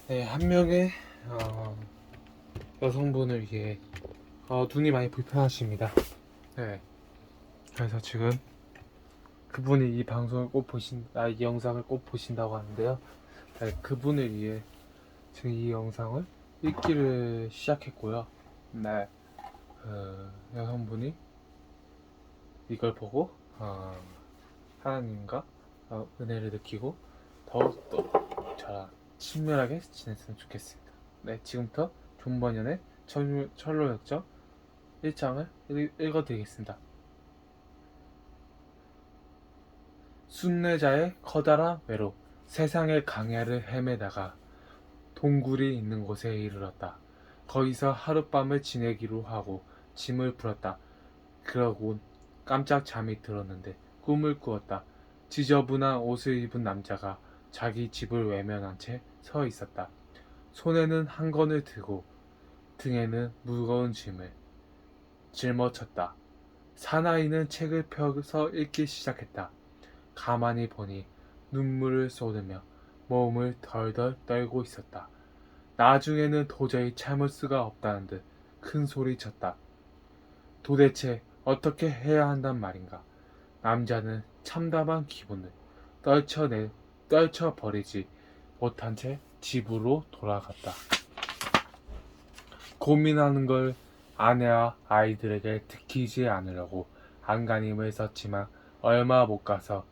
네, 한 명의 어, 여성분을 위해 눈이 많이 불편하십니다. 네, 그래서 지금 그분이 이 방송을 이 영상을 꼭 보신다고 하는데요. 네, 그분을 위해 지금 이 영상을 읽기를 시작했고요. 네, 여성분이 이걸 보고 하나님과 은혜를 느끼고 더욱더 저랑 친밀하게 지냈으면 좋겠습니다. 네, 지금부터 존 버년의 철로역정 1장을 읽어드리겠습니다. 순례자의 커다란 외로 세상의 강야를 헤매다가 동굴이 있는 곳에 이르렀다. 거기서 하룻밤을 지내기로 하고 짐을 풀었다. 그러곤 깜짝 잠이 들었는데 꿈을 꾸었다. 지저분한 옷을 입은 남자가 자기 집을 외면한 채 서 있었다. 손에는 한 권을 들고 등에는 무거운 짐을 짊어졌다. 사나이는 책을 펴서 읽기 시작했다. 가만히 보니 눈물을 쏟으며 몸을 덜덜 떨고 있었다. 나중에는 도저히 참을 수가 없다는 듯 큰 소리 쳤다. 도대체 어떻게 해야 한단 말인가? 남자는 참담한 기분을 떨쳐버리지 못한 채 집으로 돌아갔다. 고민하는 걸 아내와 아이들에게 들키지 않으려고 안간힘을 썼지만 얼마 못 가서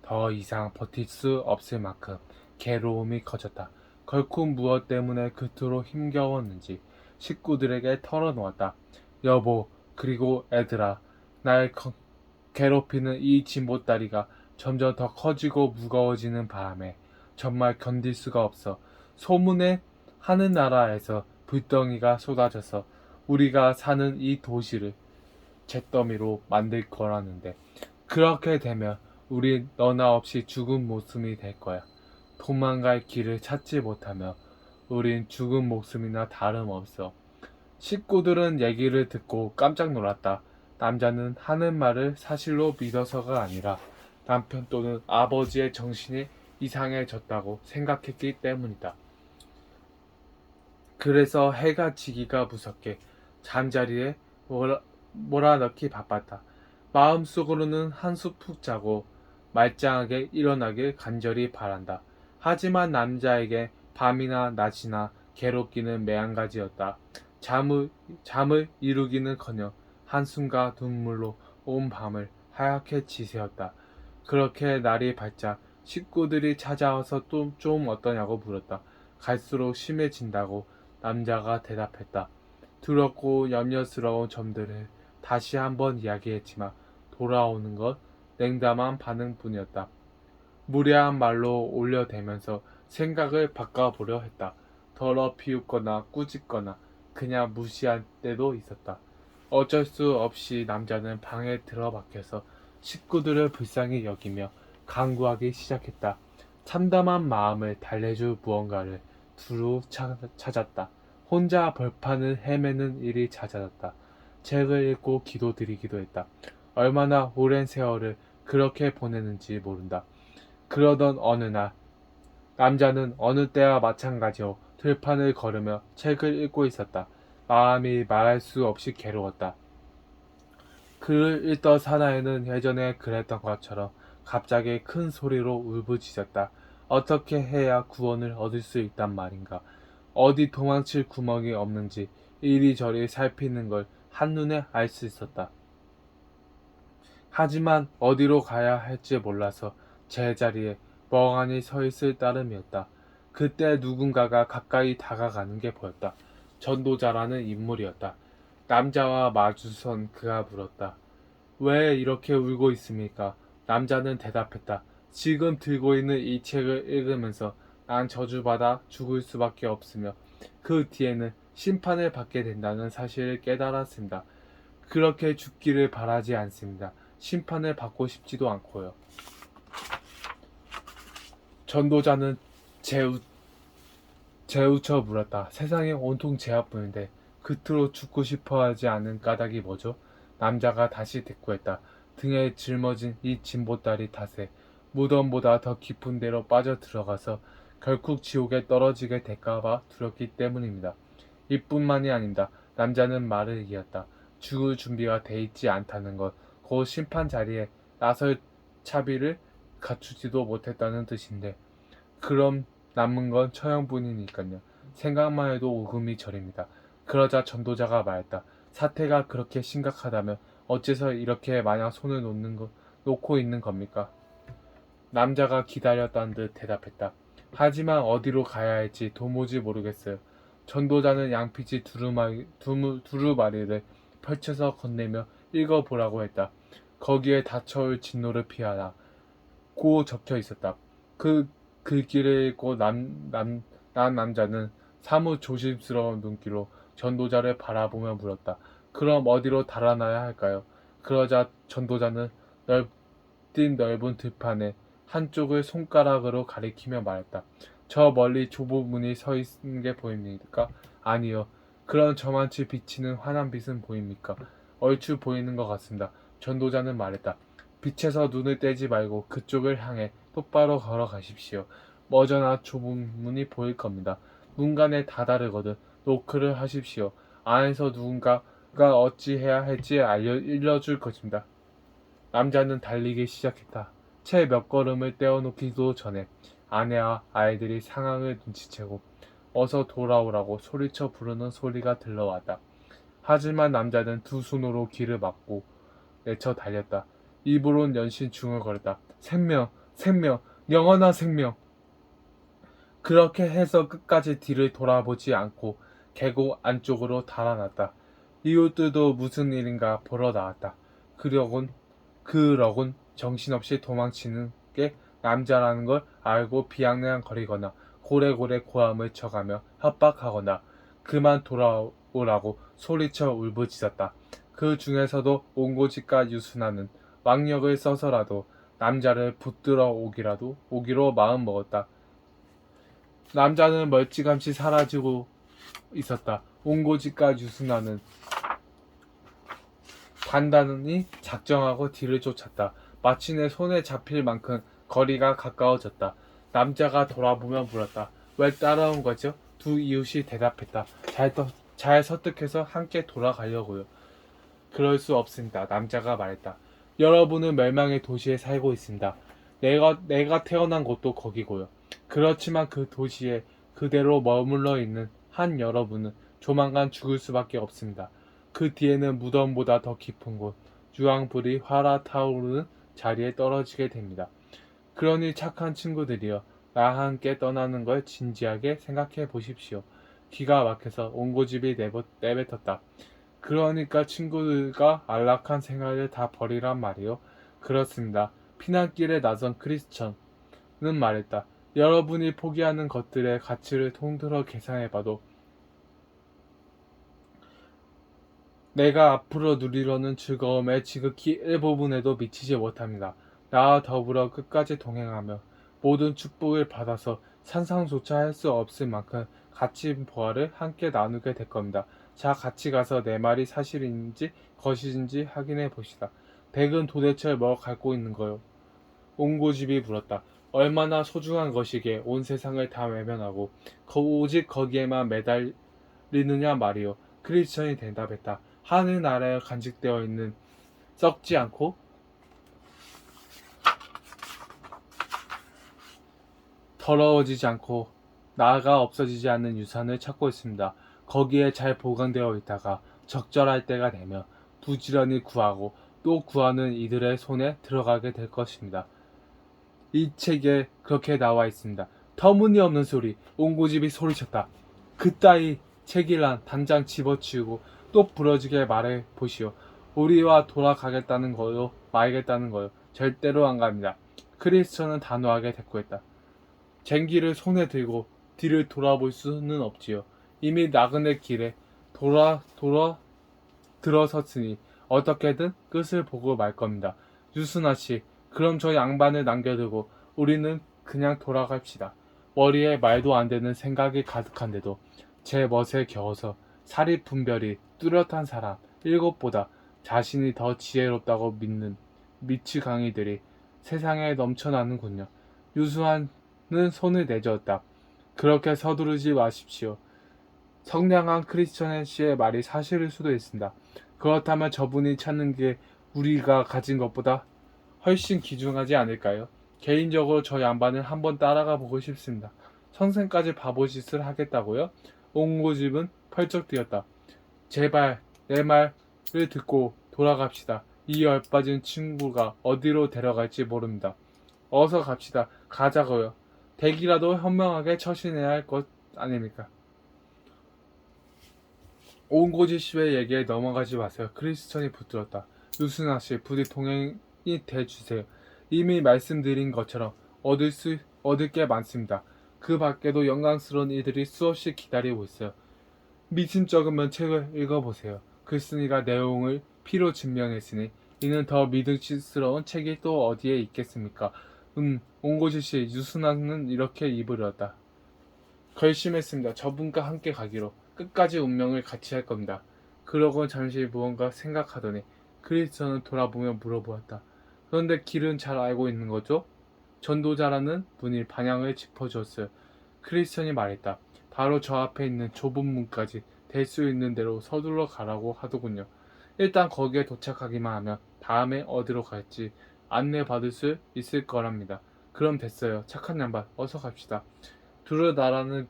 더 이상 버틸 수 없을 만큼 괴로움이 커졌다. 결국 무엇 때문에 그토록 힘겨웠는지 식구들에게 털어놓았다. 여보, 그리고 애들아, 날 괴롭히는 이 진보다리가 점점 더 커지고 무거워지는 바람에 정말 견딜 수가 없어. 소문에 하는 나라에서 불덩이가 쏟아져서 우리가 사는 이 도시를 잿더미로 만들 거라는데, 그렇게 되면 우린 너나 없이 죽은 목숨이 될 거야. 도망갈 길을 찾지 못하며 우린 죽은 목숨이나 다름없어. 식구들은 얘기를 듣고 깜짝 놀랐다. 남자는 하는 말을 사실로 믿어서가 아니라 남편 또는 아버지의 정신이 이상해졌다고 생각했기 때문이다. 그래서 해가 지기가 무섭게 잠자리에 몰아넣기 바빴다. 마음속으로는 한숨 푹 자고 말짱하게 일어나길 간절히 바란다. 하지만 남자에게 밤이나 낮이나 괴롭기는 매한가지였다. 잠을 이루기는커녕 한숨과 눈물로 온 밤을 하얗게 지새웠다. 그렇게 날이 밝자 식구들이 찾아와서 또 좀 어떠냐고 물었다. 갈수록 심해진다고 남자가 대답했다. 두렵고 염려스러운 점들을 다시 한번 이야기했지만 돌아오는 건 냉담한 반응뿐이었다. 무례한 말로 올려대면서 생각을 바꿔보려 했다. 더럽히웃거나 꾸짖거나 그냥 무시할 때도 있었다. 어쩔 수 없이 남자는 방에 들어박혀서 식구들을 불쌍히 여기며 간구하기 시작했다. 참담한 마음을 달래줄 무언가를 두루 찾았다. 혼자 벌판을 헤매는 일이 잦아졌다. 책을 읽고 기도드리기도 했다. 얼마나 오랜 세월을 그렇게 보내는지 모른다. 그러던 어느 날 남자는 어느 때와 마찬가지로 들판을 걸으며 책을 읽고 있었다. 마음이 말할 수 없이 괴로웠다. 글을 읽던 사나이는 예전에 그랬던 것처럼 갑자기 큰 소리로 울부짖었다. 어떻게 해야 구원을 얻을 수 있단 말인가? 어디 도망칠 구멍이 없는지 이리저리 살피는 걸 한눈에 알 수 있었다. 하지만 어디로 가야 할지 몰라서 제자리에 멍하니 서 있을 따름이었다. 그때 누군가가 가까이 다가가는 게 보였다. 전도자라는 인물이었다. 남자와 마주선 그가 물었다. 왜 이렇게 울고 있습니까? 남자는 대답했다. 지금 들고 있는 이 책을 읽으면서 난 저주받아 죽을 수밖에 없으며 그 뒤에는 심판을 받게 된다는 사실을 깨달았습니다. 그렇게 죽기를 바라지 않습니다. 심판을 받고 싶지도 않고요. 전도자는 재우쳐 물었다. 세상에 온통 죄악뿐인데 그토록 죽고 싶어 하지 않은 까닭이 뭐죠? 남자가 다시 대꾸했다. 등에 짊어진 이 진보다리 탓에 무덤보다 더 깊은 데로 빠져 들어가서 결국 지옥에 떨어지게 될까봐 두렵기 때문입니다. 이뿐만이 아닙니다. 남자는 말을 이었다. 죽을 준비가 돼 있지 않다는 것, 곧 심판 자리에 나설 차비를 갖추지도 못했다는 뜻인데, 그럼 남은 건 처형뿐이니까요. 생각만 해도 오금이 저립니다. 그러자 전도자가 말했다. 사태가 그렇게 심각하다면 어째서 이렇게 마냥 손을 놓고 있는 겁니까? 남자가 기다렸다는 듯 대답했다. 하지만 어디로 가야 할지 도무지 모르겠어요. 전도자는 양피지 두루마리를 펼쳐서 건네며 읽어보라고 했다. 거기에 닥쳐올 진노를 피하라 고 적혀 있었다. 그 글귀를 읽고 난 남자는 사뭇 조심스러운 눈길로 전도자를 바라보며 물었다. 그럼 어디로 달아나야 할까요? 그러자 전도자는 넓은 들판에 한쪽을 손가락으로 가리키며 말했다. 저 멀리 좁은 문이 서 있는 게 보입니까? 아니요. 그런 저만치 비치는 환한 빛은 보입니까? 얼추 보이는 것 같습니다. 전도자는 말했다. 빛에서 눈을 떼지 말고 그쪽을 향해 똑바로 걸어가십시오. 머저나 좁은 문이 보일 겁니다. 문간에 다다르거든 노크를 하십시오. 안에서 누군가가 어찌해야 할지 알려줄 것입니다. 남자는 달리기 시작했다. 채 몇 걸음을 떼어놓기도 전에 아내와 아이들이 상황을 눈치채고 어서 돌아오라고 소리쳐 부르는 소리가 들려왔다. 하지만 남자는 두 손으로 귀를 막고 내쳐 달렸다. 입으론 연신 중얼거렸다. 생명, 생명, 영원한 생명. 그렇게 해서 끝까지 뒤를 돌아보지 않고 계곡 안쪽으로 달아났다. 이웃들도 무슨 일인가 보러 나왔다. 그러곤 정신없이 도망치는 게 남자라는 걸 알고 비아냥거리거나 고래고래 고함을 쳐가며 협박하거나 그만 돌아오라고 소리쳐 울부짖었다. 그 중에서도 옹고집과 유순하는 왕력을 써서라도 남자를 붙들어 오기로 마음먹었다. 남자는 멀찌감치 사라지고 있었다. 옹고집과 유순하는 단단히 작정하고 뒤를 쫓았다. 마침내 손에 잡힐 만큼 거리가 가까워졌다. 남자가 돌아보며 물었다. 왜 따라온 거죠? 두 이웃이 대답했다. 잘 설득해서 함께 돌아가려고요. 그럴 수 없습니다. 남자가 말했다. 여러분은 멸망의 도시에 살고 있습니다. 내가 태어난 곳도 거기고요. 그렇지만 그 도시에 그대로 머물러 있는 한 여러분은 조만간 죽을 수밖에 없습니다. 그 뒤에는 무덤보다 더 깊은 곳, 유황불이 활아 타오르는 자리에 떨어지게 됩니다. 그러니 착한 친구들이여, 나와 함께 떠나는 걸 진지하게 생각해 보십시오. 기가 막혀서 옹고집이 내뱉었다. 그러니까 친구들과 안락한 생활을 다 버리란 말이요. 그렇습니다. 피난길에 나선 크리스천은 말했다. 여러분이 포기하는 것들의 가치를 통틀어 계산해봐도 내가 앞으로 누리려는 즐거움의 지극히 일부분에도 미치지 못합니다. 나와 더불어 끝까지 동행하며 모든 축복을 받아서 상상조차 할 수 없을 만큼 값진 보화를 함께 나누게 될 겁니다. 자, 같이 가서 내 말이 사실인지 거짓인지 확인해 봅시다. 댁은 도대체 뭐 갖고 있는 거요? 옹고집이 물었다. 얼마나 소중한 것이기에 온 세상을 다 외면하고 오직 거기에만 매달리느냐 말이요. 크리스천이 대답했다. 하늘나라에 간직되어 있는 썩지 않고 더러워지지 않고 나아가 없어지지 않는 유산을 찾고 있습니다. 거기에 잘 보관되어 있다가 적절할 때가 되면 부지런히 구하고 또 구하는 이들의 손에 들어가게 될 것입니다. 이 책에 그렇게 나와 있습니다. 터무니없는 소리, 옹고집이 소리쳤다. 그따위 책이란 당장 집어치우고 또 부러지게 말해 보시오. 우리와 돌아가겠다는 거요, 말겠다는 거요. 절대로 안 갑니다. 크리스천은 단호하게 대꾸했다. 쟁기를 손에 들고 뒤를 돌아볼 수는 없지요. 이미 나그네 길에 들어섰으니 어떻게든 끝을 보고 말 겁니다. 유순아 씨, 그럼 저 양반을 남겨두고 우리는 그냥 돌아갑시다. 머리에 말도 안 되는 생각이 가득한데도 제 멋에 겨워서 사리 분별이 뚜렷한 사람 7보다 자신이 더 지혜롭다고 믿는 미치광이들이 세상에 넘쳐나는군요. 유수한 손을 내저었다. 그렇게 서두르지 마십시오. 성량한 크리스천 씨의 말이 사실일 수도 있습니다. 그렇다면 저분이 찾는 게 우리가 가진 것보다 훨씬 귀중하지 않을까요? 개인적으로 저 양반을 한번 따라가 보고 싶습니다. 선생까지 바보짓을 하겠다고요? 온 고집은 펄쩍 뛰었다. 제발 내 말을 듣고 돌아갑시다. 이 열빠진 친구가 어디로 데려갈지 모릅니다. 어서 갑시다. 가자고요. 대기라도 현명하게 처신해야 할 것 아닙니까? 온고지 씨의 얘기에 넘어가지 마세요. 크리스천이 붙들었다. 유순아 씨, 부디 동행이 돼주세요. 이미 말씀드린 것처럼 얻을 게 많습니다. 그 밖에도 영광스러운 이들이 수없이 기다리고 있어요. 미심쩍으면 책을 읽어보세요. 글쓴이가 내용을 피로 증명했으니 이는 더 믿음직스러운 책이 또 어디에 있겠습니까? 온고지 씨, 유순아는 이렇게 입을 열었다. 결심했습니다. 저분과 함께 가기로. 끝까지 운명을 같이 할 겁니다. 그러고 잠시 무언가 생각하더니 크리스천은 돌아보며 물어보았다. 그런데 길은 잘 알고 있는 거죠? 전도자라는 분이 방향을 짚어주었어요. 크리스천이 말했다. 바로 저 앞에 있는 좁은 문까지 될 수 있는 대로 서둘러 가라고 하더군요. 일단 거기에 도착하기만 하면 다음에 어디로 갈지 안내받을 수 있을 거랍니다. 그럼 됐어요. 착한 양반, 어서 갑시다. 둘은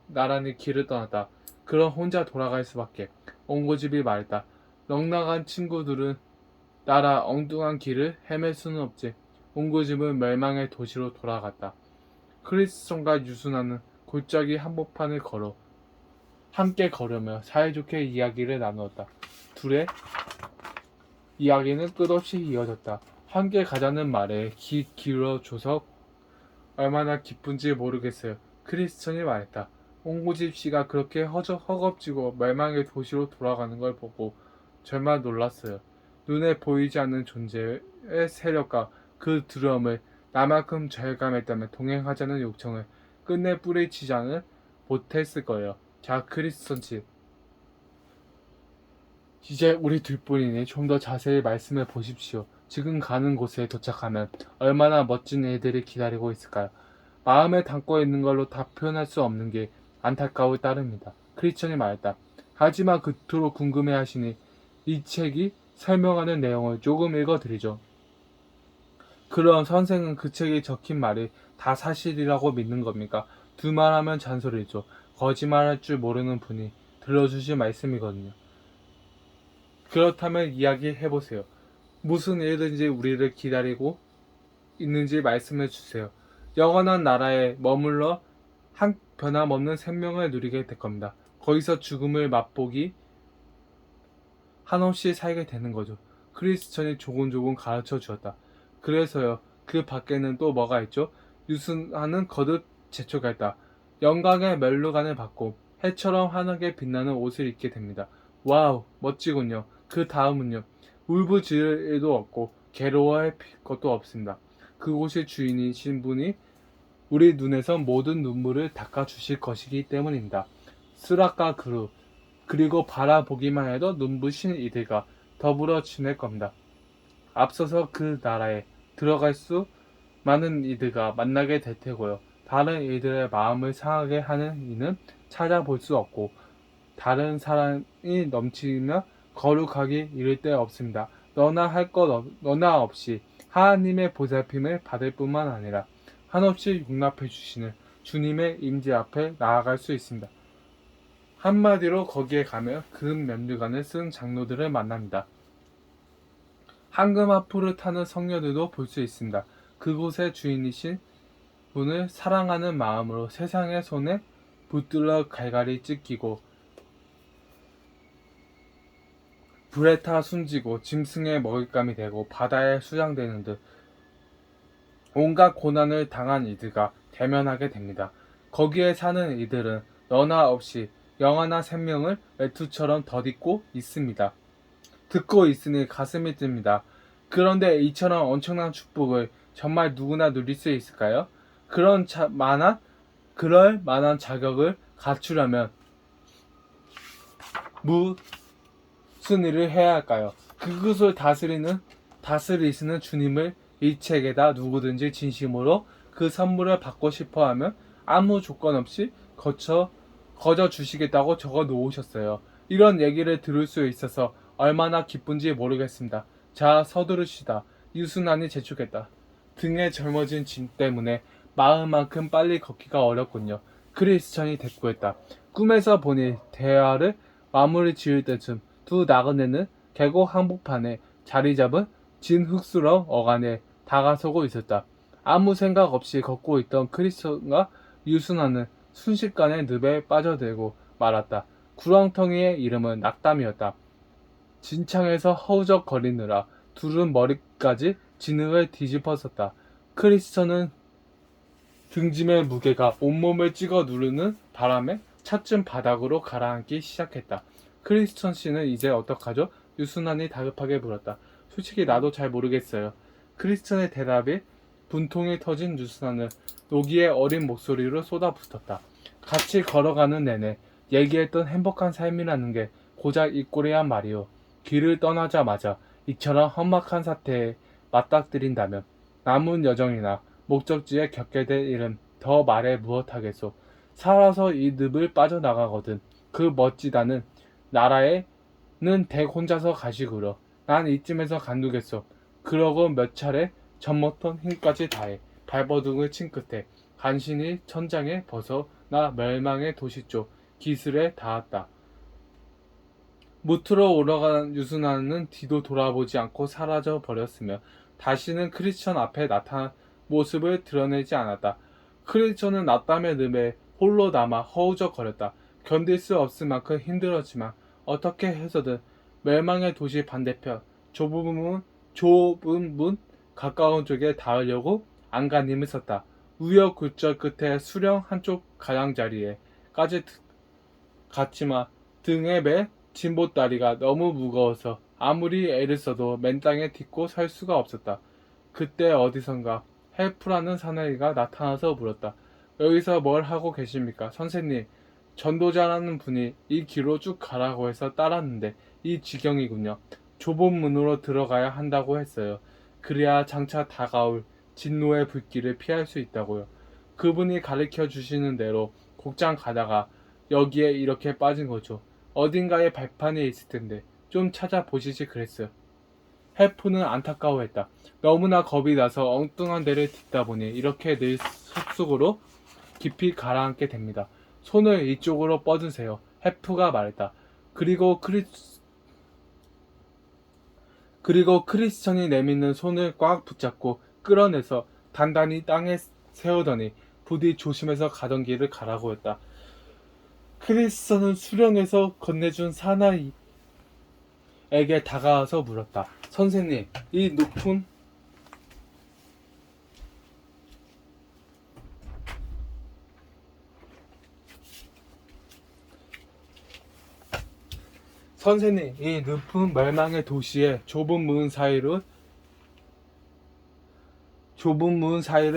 나란히 길을 떠났다. 그럼 혼자 돌아갈 수밖에. 옹고집이 말했다. 넉나간 친구들은 나라 엉뚱한 길을 헤맬 수는 없지. 옹고집은 멸망의 도시로 돌아갔다. 크리스천과 유순아는 골짜기 한복판을 함께 걸으며 사이좋게 이야기를 나누었다. 둘의 이야기는 끝없이 이어졌다. 함께 가자는 말에 길어줘서 얼마나 기쁜지 모르겠어요. 크리스천이 말했다. 옹고집 씨가 그렇게 허겁지겁 멸망의 도시로 돌아가는 걸 보고 정말 놀랐어요. 눈에 보이지 않는 존재의 세력과 그 두려움을 나만큼 절감했다면 동행하자는 요청을 끝내 뿌리치지는 못했을 거예요. 자, 크리스천 씨. 이제 우리 둘뿐이니 좀 더 자세히 말씀해 보십시오. 지금 가는 곳에 도착하면 얼마나 멋진 일들이 기다리고 있을까요? 마음에 담고 있는 걸로 다 표현할 수 없는 게 안타까울 따름이다. 크리스천이 말했다. 하지만 그토록 궁금해하시니 이 책이 설명하는 내용을 조금 읽어드리죠. 그럼 선생은 그 책에 적힌 말이 다 사실이라고 믿는 겁니까? 두말하면 잔소리죠. 거짓말할 줄 모르는 분이 들려주신 말씀이거든요. 그렇다면 이야기해보세요. 무슨 일든지 우리를 기다리고 있는지 말씀해 주세요. 영원한 나라에 머물러 한 변함없는 생명을 누리게 될 겁니다. 거기서 죽음을 맛보기 한없이 살게 되는 거죠. 크리스천이 조곤조곤 가르쳐 주었다. 그래서요. 그 밖에는 또 뭐가 있죠? 유순하는 거듭 재촉했다. 영광의 멸루관을 받고 해처럼 환하게 빛나는 옷을 입게 됩니다. 와우, 멋지군요. 그 다음은요. 울부짖을 일도 없고 괴로워할 것도 없습니다. 그곳의 주인이신 분이 우리 눈에서 모든 눈물을 닦아주실 것이기 때문입니다. 스락과 그루, 그리고 바라보기만 해도 눈부신 이들과 더불어 지낼 겁니다. 앞서서 그 나라에 들어갈 수 많은 이들과 만나게 될 테고요. 다른 이들의 마음을 상하게 하는 이는 찾아볼 수 없고 다른 사랑이 넘치며 거룩하기 이를 데 없습니다. 너나 없이 하나님의 보살핌을 받을 뿐만 아니라 한없이 용납해 주시는 주님의 임재 앞에 나아갈 수 있습니다. 한마디로 거기에 가면 금 면류관을 쓴 장로들을 만납니다. 황금하프를 타는 성녀들도 볼 수 있습니다. 그곳의 주인이신 분을 사랑하는 마음으로 세상의 손에 붙들러 갈갈이 찢기고 불에 타 숨지고 짐승의 먹잇감이 되고 바다에 수장되는 듯 온갖 고난을 당한 이들과 대면하게 됩니다. 거기에 사는 이들은 너나 없이 영원한 생명을 외투처럼 덧입고 있습니다. 듣고 있으니 가슴이 뜹니다. 그런데 이처럼 엄청난 축복을 정말 누구나 누릴 수 있을까요? 그럴 만한 자격을 갖추려면 무슨 일을 해야 할까요? 그것을 다스리시는 주님을 이 책에다 누구든지 진심으로 그 선물을 받고 싶어 하면 아무 조건 없이 거저 주시겠다고 적어 놓으셨어요. 이런 얘기를 들을 수 있어서 얼마나 기쁜지 모르겠습니다. 자, 서두르시다. 유순환이 재촉했다. 등에 젊어진 짐 때문에 마음만큼 빨리 걷기가 어렵군요. 크리스천이 대꾸했다. 꿈에서 보니 대화를 마무리 지을 때쯤 두 나그네는 계곡 한복판에 자리 잡은 진흙수렁 어간에 다가서고 있었다. 아무 생각 없이 걷고 있던 크리스천과 유순환은 순식간에 늪에 빠져들고 말았다. 구렁텅이의 이름은 낙담이었다. 진창에서 허우적거리느라 둘은 머리까지 진흙을 뒤집어썼다. 크리스천은 등짐의 무게가 온몸을 찍어 누르는 바람에 차츰 바닥으로 가라앉기 시작했다. 크리스천 씨는 이제 어떡하죠? 유순환이 다급하게 물었다. 솔직히 나도 잘 모르겠어요. 크리스천의 대답에 분통이 터진 유순환은 노기의 어린 목소리로 쏟아붓었다. 같이 걸어가는 내내 얘기했던 행복한 삶이라는 게 고작 이 꼴이란 말이오. 길을 떠나자마자 이처럼 험악한 사태에 맞닥뜨린다면 남은 여정이나 목적지에 겪게 될 일은 더 말해 무엇하겠소. 살아서 이 늪을 빠져나가거든 그 멋지다는 나라에는 댁 혼자서 가시구려. 난 이쯤에서 간두겠소. 그러고 몇 차례 젖먹던 힘까지 다해 발버둥을 친 끝에 간신히 천장에 벗어나 멸망의 도시 쪽 기슭에 닿았다. 무트로 올라간 유순환은 뒤도 돌아보지 않고 사라져 버렸으며 다시는 크리스천 앞에 나타난 모습을 드러내지 않았다. 크리스천은 낮담의 늪에 홀로 남아 허우적거렸다. 견딜 수 없을 만큼 힘들었지만 어떻게 해서든 멸망의 도시 반대편 좁은 문 가까운 쪽에 닿으려고 안간힘을 썼다. 우여곡절 끝에 수령 한쪽 가장자리에까지 갔지만 등에 매 진보다리가 너무 무거워서 아무리 애를 써도 맨 땅에 딛고 설 수가 없었다. 그때 어디선가 헬프라는 사나이가 나타나서 물었다. 여기서 뭘 하고 계십니까? 선생님, 전도자라는 분이 이 길로 쭉 가라고 해서 따랐는데 이 지경이군요. 좁은 문으로 들어가야 한다고 했어요. 그래야 장차 다가올 진노의 불길을 피할 수 있다고요. 그분이 가르쳐 주시는 대로 곡장 가다가 여기에 이렇게 빠진 거죠. 어딘가에 발판이 있을 텐데 좀 찾아보시지 그랬어요. 헬프는 안타까워했다. 너무나 겁이 나서 엉뚱한 데를 딛다 보니 이렇게 늘 숲속으로 깊이 가라앉게 됩니다. 손을 이쪽으로 뻗으세요. 헬프가 말했다. 그리고 크리스천이 내미는 손을 꽉 붙잡고 끌어내서 단단히 땅에 세우더니 부디 조심해서 가던 길을 가라고 했다. 크리스천은 수령에서 건네준 사나이에게 다가와서 물었다. 선생님, 이 높은 멸망의 도시에 좁은 문 사이를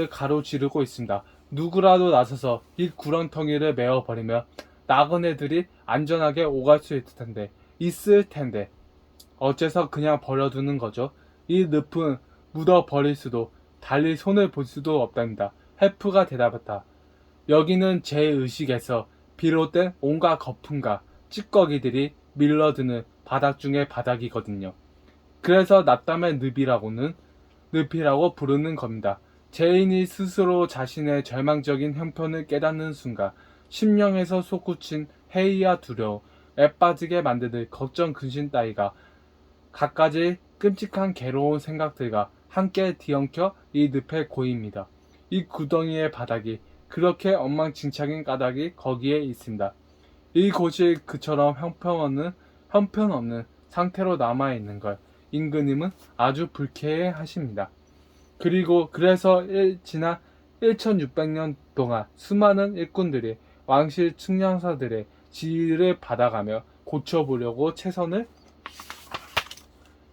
가로지르고 있습니다. 누구라도 나서서 이 구렁텅이를 메워버리면 나그네들이 안전하게 오갈 수 있을 텐데 어째서 그냥 버려두는 거죠? 이 늪은 묻어버릴 수도 달리 손을 볼 수도 없답니다. 헬프가 대답했다. 여기는 제 의식에서 비롯된 온갖 거품과 찌꺼기들이 밀러드는 바닥 중의 바닥이거든요. 그래서 낮담의 늪이라고 부르는 겁니다. 죄인이 스스로 자신의 절망적인 형편을 깨닫는 순간 심령에서 솟구친 해이와 두려움, 애빠지게 만드는 걱정 근심 따위가 갖가지 끔찍한 괴로운 생각들과 함께 뒤엉켜 이 늪에 고입니다. 이 구덩이의 바닥이 그렇게 엉망진창인 까닭이 거기에 있습니다. 이곳이 그처럼 형편없는 상태로 남아있는 걸 임금님은 아주 불쾌해 하십니다. 그래서 지난 1600년 동안 수많은 일꾼들이 왕실 측량사들의 지휘를 받아가며 고쳐보려고 최선을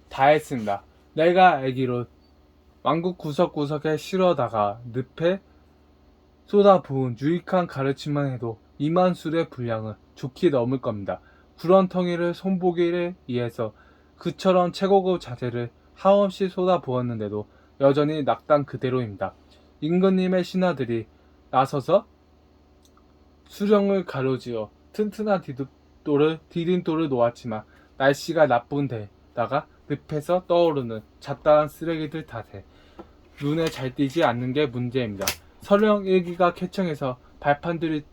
다했습니다. 내가 알기로 왕국 구석구석에 실어다가 늪에 쏟아부은 유익한 가르침만 해도 2만 술의 분량은 좋게 넘을 겁니다. 구렁텅이를 손보기에 의해서 그처럼 최고급 자재를 하없이 쏟아부었는데도 여전히 낙당 그대로입니다. 임금님의 신하들이 나서서 수령을 가로지어 튼튼한 디딤돌을 놓았지만 날씨가 나쁜 데다가 늪에서 떠오르는 잡다한 쓰레기들 탓에 눈에 잘 띄지 않는 게 문제입니다. 서령 일기가 쾌청해서 발판들이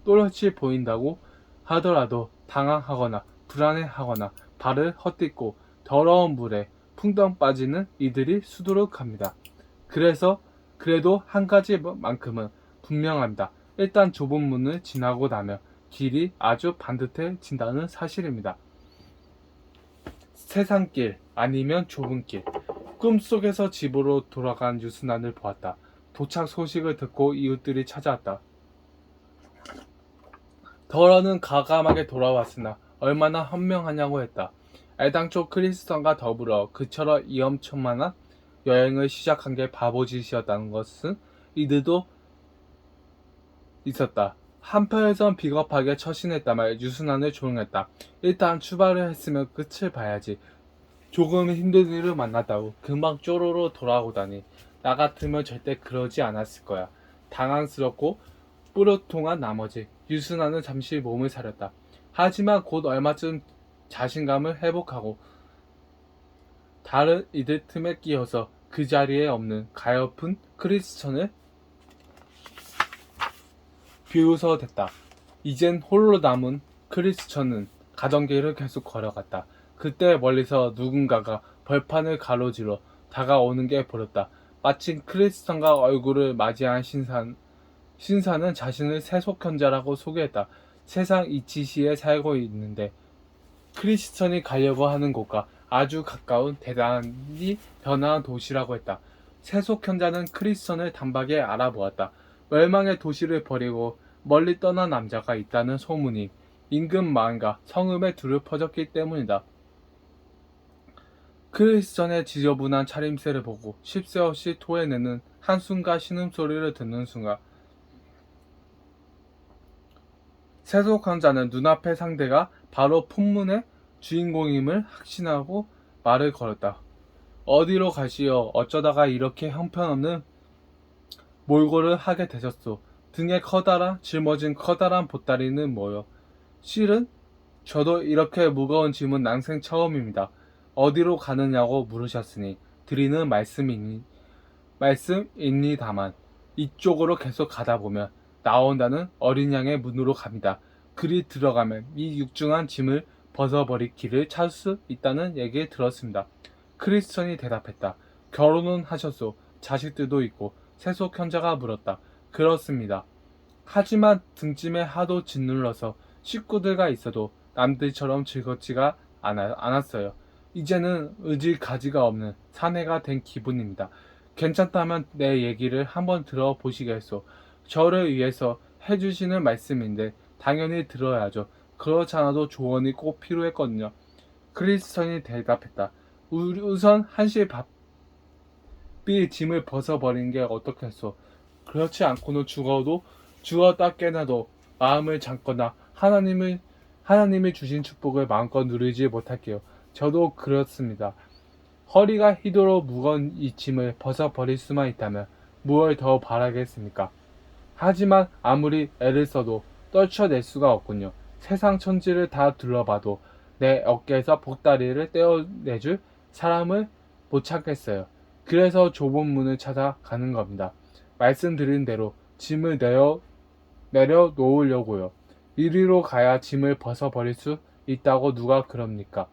또렷이 보인다고 하더라도 당황하거나 불안해하거나 발을 헛딛고 더러운 물에 풍덩 빠지는 이들이 수두룩합니다. 그래도 한 가지만큼은 분명합니다. 일단 좁은 문을 지나고 나면 길이 아주 반듯해진다는 사실입니다. 세상길 아니면 좁은 길. 꿈속에서 집으로 돌아간 유순환을 보았다. 도착 소식을 듣고 이웃들이 찾아왔다. 더러는 가감하게 돌아왔으나 얼마나 현명하냐고 했다. 애당초 크리스턴과 더불어 그처럼 위험천만한 여행을 시작한 게 바보짓이었다는 것은 이들도 있었다. 한편에선 비겁하게 처신했다말 유순환을 조롱했다. 일단 출발을 했으면 끝을 봐야지. 조금 힘든 일을 만났다고 금방 쪼로로 돌아오다니 나 같으면 절대 그러지 않았을 거야. 당황스럽고 뿌듯통한 나머지 유순환은 잠시 몸을 사렸다. 하지만 곧 얼마쯤 자신감을 회복하고 다른 이들 틈에 끼어서 그 자리에 없는 가엾은 크리스천을 비웃어댔다. 이젠 홀로 남은 크리스천은 가던 길을 계속 걸어갔다. 그때 멀리서 누군가가 벌판을 가로질러 다가오는 게 보였다. 마침 크리스천과 얼굴을 맞이한 신사는 자신을 세속현자라고 소개했다. 세상 이치시에 살고 있는데 크리스천이 가려고 하는 곳과 아주 가까운 대단히 변화한 도시라고 했다. 세속현자는 크리스천을 단박에 알아보았다. 멸망의 도시를 버리고 멀리 떠난 남자가 있다는 소문이 인근 마을과 성읍에 두루 퍼졌기 때문이다. 크리스천의 지저분한 차림새를 보고 쉴 새 없이 토해내는 한숨과 신음소리를 듣는 순간 세속현자는 눈앞의 상대가 바로 풍문의 주인공임을 확신하고 말을 걸었다. 어디로 가시오? 어쩌다가 이렇게 형편없는 몰골을 하게 되셨소? 등에 짊어진 커다란 보따리는 뭐요? 실은 저도 이렇게 무거운 짐은 난생 처음입니다. 어디로 가느냐고 물으셨으니 드리는 말씀입니다만 이쪽으로 계속 가다 보면 나온다는 어린 양의 문으로 갑니다. 그리 들어가면 이 육중한 짐을 벗어버릴 길을 찾을 수 있다는 얘기 들었습니다. 크리스천이 대답했다. 결혼은 하셨소? 자식들도 있고 세속현자가 물었다. 그렇습니다. 하지만 등짐에 하도 짓눌러서 식구들과 있어도 남들처럼 즐겁지가 않았어요. 이제는 의지가지가 없는 사내가 된 기분입니다. 괜찮다면 내 얘기를 한번 들어보시겠소? 저를 위해서 해주시는 말씀인데 당연히 들어야죠. 그렇지 않아도 조언이 꼭 필요했거든요. 크리스천이 대답했다. 우선 한시에 바삐 짐을 벗어버리는 게 어떻겠소? 그렇지 않고는 죽었다 깨나도 마음을 잠거나 하나님이 주신 축복을 마음껏 누리지 못할게요. 저도 그렇습니다. 허리가 휘도록 무거운 이 짐을 벗어버릴 수만 있다면 무얼 더 바라겠습니까? 하지만 아무리 애를 써도 떨쳐낼 수가 없군요. 세상 천지를 다 둘러봐도 내 어깨에서 복다리를 떼어내줄 사람을 못 찾겠어요. 그래서 좁은 문을 찾아가는 겁니다. 말씀드린 대로 짐을 내려놓으려고요. 이리로 가야 짐을 벗어버릴 수 있다고 누가 그럽니까?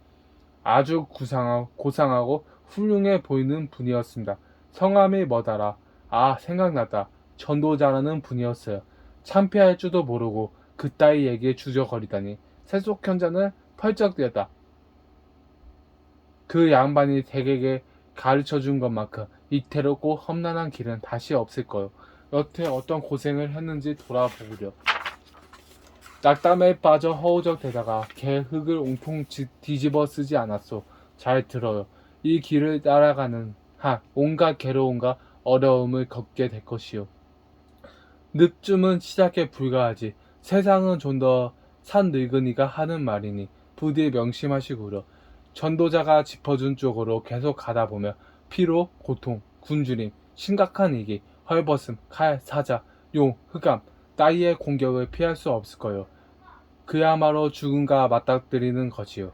아주 고상하고 훌륭해 보이는 분이었습니다. 성함이 뭐더라? 아, 생각났다. 전도자라는 분이었어요. 참패할 줄도 모르고 그따위 얘기에 주저거리다니 세속현자는 펄쩍 뛰었다. 그 양반이 댁에게 가르쳐준 것만큼 이태롭고 험난한 길은 다시 없을 거요. 여태 어떤 고생을 했는지 돌아보구려. 낙담에 빠져 허우적대다가 개 흙을 옹통 뒤집어 쓰지 않았소. 잘 들어요. 이 길을 따라가는 한 온갖 괴로움과 어려움을 겪게 될 것이요. 늪쯤은 시작에 불과하지. 세상은 좀 더 산 늙은이가 하는 말이니 부디 명심하시구려. 전도자가 짚어준 쪽으로 계속 가다 보면 피로, 고통, 굶주림, 심각한 위기, 헐벗음, 칼, 사자, 용, 흑암, 따위의 공격을 피할 수 없을 거요. 그야말로 죽음과 맞닥뜨리는 것이요.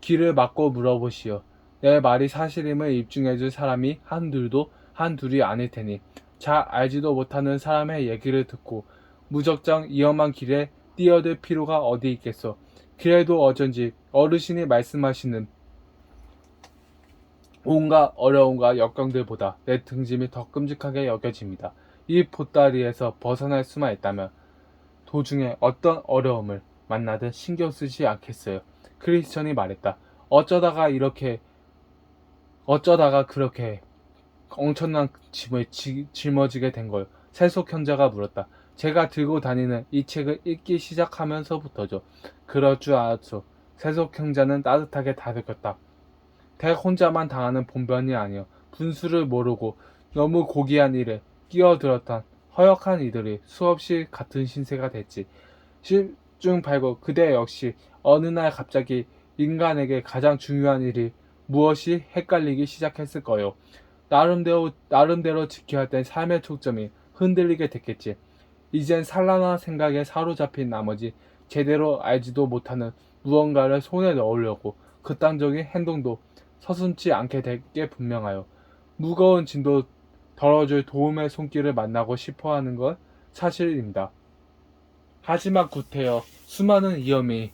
귀를 막고 물어보시오. 내 말이 사실임을 입증해줄 사람이 한둘이 아닐 테니 잘 알지도 못하는 사람의 얘기를 듣고 무작정 위험한 길에 뛰어들 필요가 어디 있겠소. 그래도 어쩐지 어르신이 말씀하시는 온갖 어려움과 역경들보다 내 등짐이 더 끔찍하게 여겨집니다. 이 보따리에서 벗어날 수만 있다면 도중에 어떤 어려움을 만나든 신경 쓰지 않겠어요. 크리스천이 말했다. 어쩌다가 그렇게 엄청난 짐을 짊어지게 된 걸? 세속 형제가 물었다. 제가 들고 다니는 이 책을 읽기 시작하면서부터죠. 그럴 줄 알았죠. 세속 형제는 따뜻하게 다독였다. 대 혼자만 당하는 본변이 아니여. 분수를 모르고 너무 고귀한 일에 끼어들었던 허역한 이들이 수없이 같은 신세가 됐지. 실중 발고 그대 역시 어느 날 갑자기 인간에게 가장 중요한 일이 무엇이 헷갈리기 시작했을 거요. 나름대로 지켜야 될 삶의 초점이 흔들리게 됐겠지. 이젠 산란한 생각에 사로잡힌 나머지 제대로 알지도 못하는 무언가를 손에 넣으려고 극단적인 행동도 서슴지 않게 될 게 분명하여 무거운 짐도 덜어줄 도움의 손길을 만나고 싶어 하는 건 사실입니다. 하지만 구태여 수많은 위험이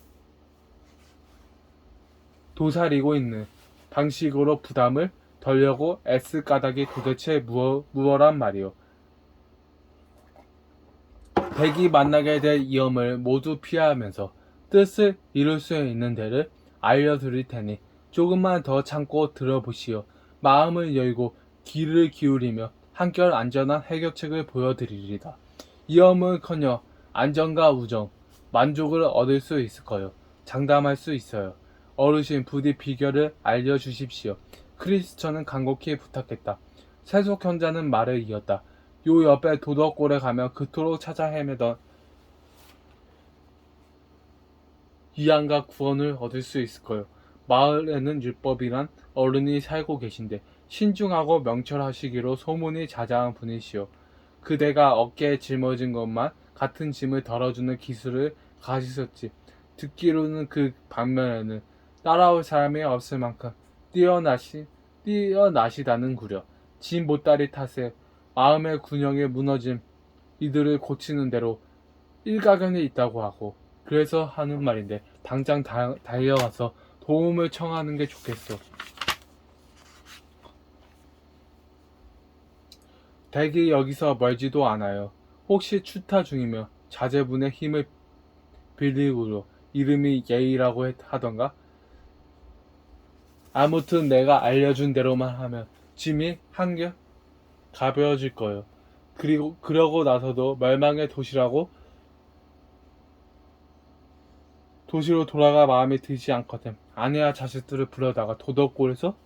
도사리고 있는 방식으로 부담을 덜려고 애쓸 까닭이 도대체 무엇란 말이오. 백이 만나게 될 위험을 모두 피하면서 뜻을 이룰 수 있는 데를 알려드릴 테니 조금만 더 참고 들어보시오. 마음을 열고 귀를 기울이며 한결 안전한 해결책을 보여드리리다. 위험은커녕 안전과 우정, 만족을 얻을 수 있을 거요. 장담할 수 있어요. 어르신 부디 비결을 알려주십시오. 크리스천은 간곡히 부탁했다. 세속 현자는 말을 이었다. 요 옆에 도덕골에 가면 그토록 찾아 헤매던 위안과 구원을 얻을 수 있을 거요. 마을에는 율법이란 어른이 살고 계신데 신중하고 명철하시기로 소문이 자자한 분이시오. 그대가 어깨에 짊어진 것만 같은 짐을 덜어주는 기술을 가지셨지. 듣기로는 그 반면에는 따라올 사람이 없을 만큼 뛰어나시다는구려. 짐 보따리 탓에 마음의 균형이 무너짐 이들을 고치는 대로 일가견이 있다고 하고 그래서 하는 말인데 당장 달려가서 도움을 청하는 게 좋겠소. 댁이 여기서 멀지도 않아요. 혹시 추타 중이며 자제분의 힘을 빌리고로 이름이 예이라고 하던가? 아무튼 내가 알려준 대로만 하면 짐이 한결 가벼워질 거예요. 그러고 나서도 멸망의 도시로 돌아가 마음이 들지 않거든. 아내와 자식들을 불러다가 도덕골에서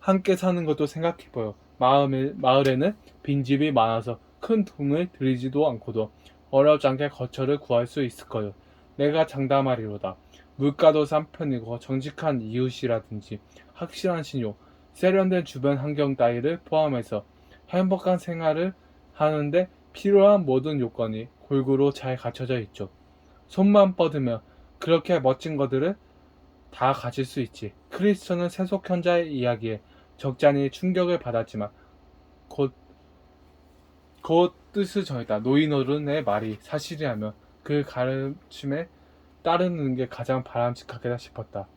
함께 사는 것도 생각해봐요. 마을에는 빈집이 많아서 큰 돈을 들이지도 않고도 어렵지 않게 거처를 구할 수 있을 거요. 내가 장담하리로다. 물가도 싼 편이고 정직한 이웃이라든지 확실한 신용, 세련된 주변 환경 따위를 포함해서 행복한 생활을 하는데 필요한 모든 요건이 골고루 잘 갖춰져 있죠. 손만 뻗으면 그렇게 멋진 것들을 다 가질 수 있지. 크리스천은 세속현자의 이야기에 적잖이 충격을 받았지만 곧 뜻을 정했다. 노인어른의 말이 사실이라면 그 가르침에 따르는 게 가장 바람직하겠다 싶었다.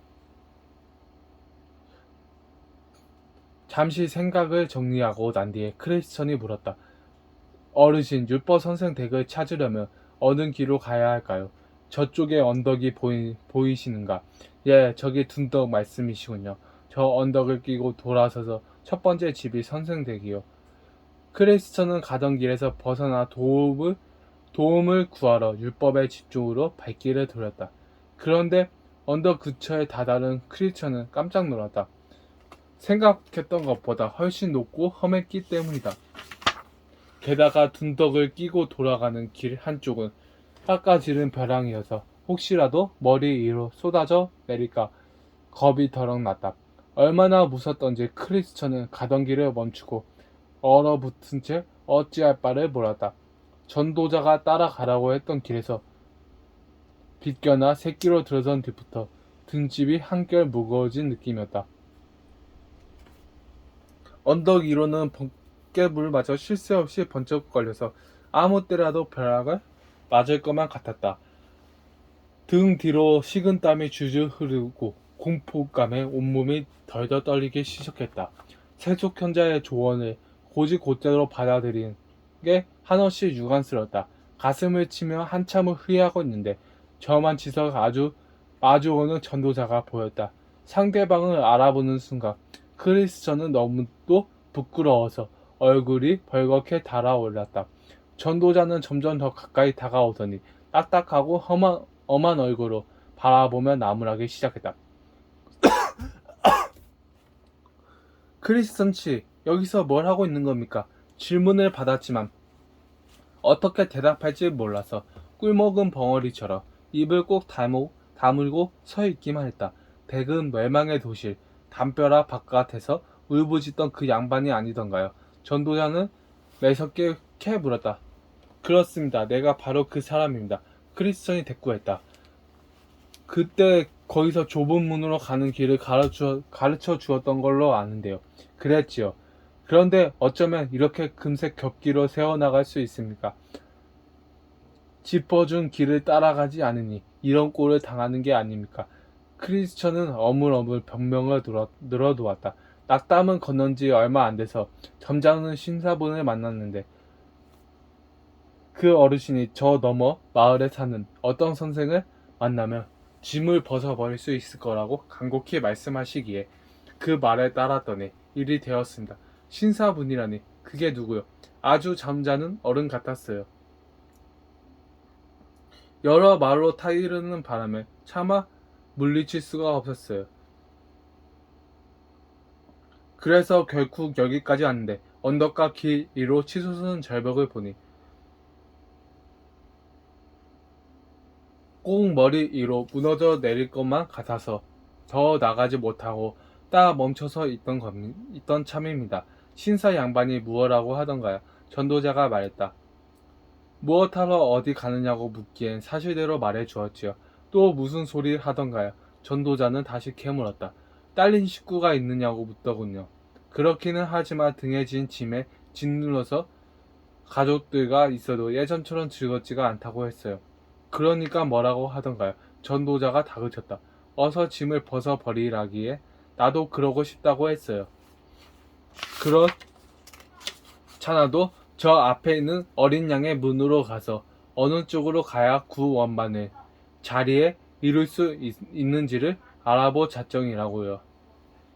잠시 생각을 정리하고 난 뒤에 크리스천이 물었다. 어르신, 율법 선생 댁을 찾으려면 어느 길로 가야 할까요? 저쪽에 언덕이 보이시는가? 예, 저기 둔덕 말씀이시군요. 저 언덕을 끼고 돌아서서 첫 번째 집이 선생 댁이요. 크리스천은 가던 길에서 벗어나 도움을 구하러 율법의 집중으로 발길을 돌렸다. 그런데 언덕 근처에 다다른 크리스천은 깜짝 놀랐다. 생각했던 것보다 훨씬 높고 험했기 때문이다. 게다가 둔덕을 끼고 돌아가는 길 한쪽은 깎아지른 벼랑이어서 혹시라도 머리 위로 쏟아져 내릴까 겁이 더럭 났다. 얼마나 무섭던지 크리스천은 가던 길을 멈추고 얼어붙은 채 어찌할 바를 몰랐다. 전도자가 따라가라고 했던 길에서 비껴나 새끼로 들어선 뒤부터 등집이 한결 무거워진 느낌이었다. 언덕 위로는 번개불을 맞아 쉴 새 없이 번쩍 걸려서 아무 때라도 벼락을 맞을 것만 같았다. 등 뒤로 식은땀이 줄줄 흐르고 공포감에 온몸이 덜덜 떨리기 시작했다. 세속현자의 조언을 고지고대로 받아들인 게 한없이 유감스러웠다. 가슴을 치며 한참을 흐리하고 있는데 저만치서 아주 마주오는 전도자가 보였다. 상대방을 알아보는 순간 크리스천은 너무도 부끄러워서 얼굴이 벌겋게 달아올랐다. 전도자는 점점 더 가까이 다가오더니 딱딱하고 엄한 얼굴로 바라보며 나무라기 시작했다. 크리스천 씨, 여기서 뭘 하고 있는 겁니까? 질문을 받았지만 어떻게 대답할지 몰라서 꿀먹은 벙어리처럼 입을 꼭 다물고 서 있기만 했다. 백은 멸망의 도실, 담벼락 바깥에서 울부짖던 그 양반이 아니던가요? 전도자는 매섭게 물었다. 그렇습니다. 내가 바로 그 사람입니다. 크리스천이 대꾸했다. 그때 거기서 좁은 문으로 가는 길을 가르쳐 주었던 걸로 아는데요. 그랬지요. 그런데 어쩌면 이렇게 금세 곁길로 세워나갈 수 있습니까? 짚어준 길을 따라가지 않으니 이런 꼴을 당하는 게 아닙니까? 크리스천은 어물어물 변명을 늘어놓았다. 낙담은 건넌 지 얼마 안 돼서 점잖은 신사분을 만났는데 그 어르신이 저 너머 마을에 사는 어떤 선생을 만나면 짐을 벗어버릴 수 있을 거라고 간곡히 말씀하시기에 그 말에 따랐더니 일이 되었습니다. 신사분이라니 그게 누구요? 아주 점잖은 어른 같았어요. 여러 말로 타이르는 바람에 차마 물리칠 수가 없었어요. 그래서 결국 여기까지 왔는데 언덕과 길 위로 치솟은 절벽을 보니 꼭 머리 위로 무너져 내릴 것만 같아서 더 나가지 못하고 딱 멈춰서 있던 참입니다. 신사 양반이 무엇라고 하던가요? 전도자가 말했다. 무엇하러 어디 가느냐고 묻기엔 사실대로 말해 주었지요. 또 무슨 소리 하던가요? 전도자는 다시 캐물었다. 딸린 식구가 있느냐고 묻더군요. 그렇기는 하지만 등에 진 짐에 짓눌러서 가족들과 있어도 예전처럼 즐겁지가 않다고 했어요. 그러니까 뭐라고 하던가요? 전도자가 다그쳤다. 어서 짐을 벗어버리라기에 나도 그러고 싶다고 했어요. 그렇잖아도 저 앞에 있는 어린 양의 문으로 가서 어느 쪽으로 가야 구원반을 자리에 이룰 수 있는지를 알아볼 작정이라고요.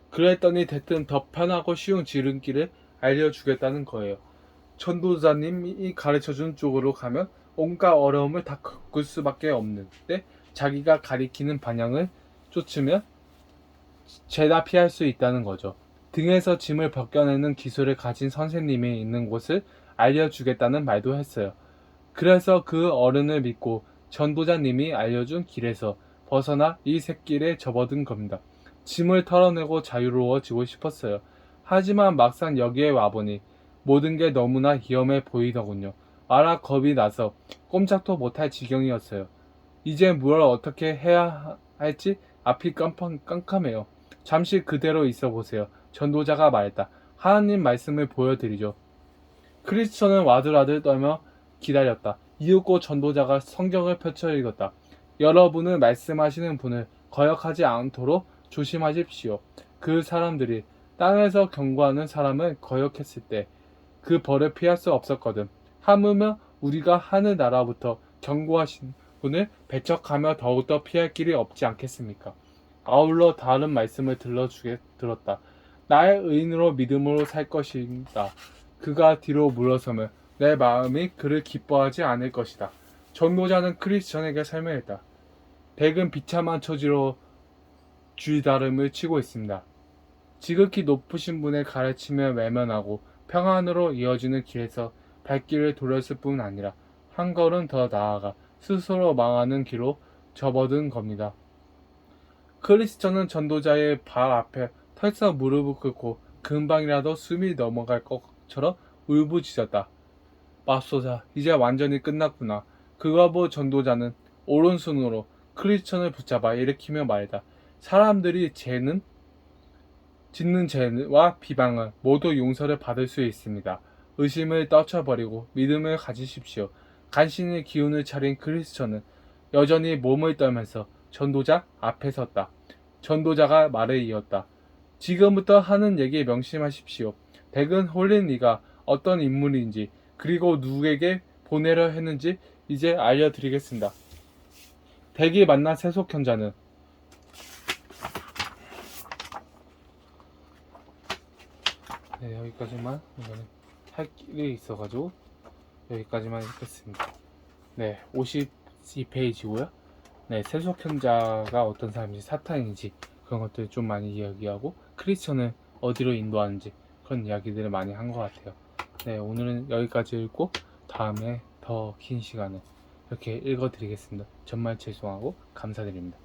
그랬더니 대뜸 더 편하고 쉬운 지름길을 알려주겠다는 거예요. 전도자님이 가르쳐준 쪽으로 가면 온갖 어려움을 다 겪을 수밖에 없는데 자기가 가리키는 방향을 쫓으면 죄다 피할 수 있다는 거죠. 등에서 짐을 벗겨내는 기술을 가진 선생님이 있는 곳을 알려주겠다는 말도 했어요. 그래서 그 어른을 믿고 전도자님이 알려준 길에서 벗어나 이 샛길에 접어든 겁니다. 짐을 털어내고 자유로워지고 싶었어요. 하지만 막상 여기에 와보니 모든 게 너무나 위험해 보이더군요. 알아 겁이 나서 꼼짝도 못할 지경이었어요. 이제 뭘 어떻게 해야 할지 앞이 깜깜해요. 잠시 그대로 있어 보세요. 전도자가 말했다. 하나님 말씀을 보여드리죠. 크리스천은 와들와들 떨며 기다렸다. 이윽고 전도자가 성경을 펼쳐 읽었다. 여러분은 말씀하시는 분을 거역하지 않도록 조심하십시오. 그 사람들이 땅에서 경고하는 사람을 거역했을 때 그 벌을 피할 수 없었거든. 하물며 우리가 하늘 나라부터 경고하신 분을 배척하며 더욱더 피할 길이 없지 않겠습니까? 아울러 다른 말씀을 들었다. 나의 의인으로 믿음으로 살 것이다. 그가 뒤로 물러서면 내 마음이 그를 기뻐하지 않을 것이다. 전도자는 크리스천에게 설명했다. 백은 비참한 처지로 줄다름을 치고 있습니다. 지극히 높으신 분의 가르침을 외면하고 평안으로 이어지는 길에서 발길을 돌렸을 뿐 아니라 한 걸음 더 나아가 스스로 망하는 길로 접어든 겁니다. 크리스천은 전도자의 발 앞에 털썩 무릎을 꿇고 금방이라도 숨이 넘어갈 것처럼 울부짖었다. 맙소사, 이제 완전히 끝났구나. 그가보 전도자는 오른손으로 크리스천을 붙잡아 일으키며 말이다. 사람들이 짓는 죄와 비방은 모두 용서를 받을 수 있습니다. 의심을 떨쳐버리고 믿음을 가지십시오. 간신히 기운을 차린 크리스천은 여전히 몸을 떨면서 전도자 앞에 섰다. 전도자가 말을 이었다. 지금부터 하는 얘기 명심하십시오. 댁은 홀린 이가 어떤 인물인지 그리고 누구에게 보내려 했는지 이제 알려드리겠습니다. 댁이 만난 세속현자는 네, 여기까지만 이거는 할 길이 있어가지고 여기까지만 읽겠습니다. 네, 52페이지고요. 네, 세속현자가 어떤 사람인지 사탄인지 그런 것들 좀 많이 이야기하고 크리스천을 어디로 인도하는지 그런 이야기들을 많이 한 것 같아요. 네, 오늘은 여기까지 읽고 다음에 더 긴 시간에 이렇게 읽어드리겠습니다. 정말 죄송하고 감사드립니다.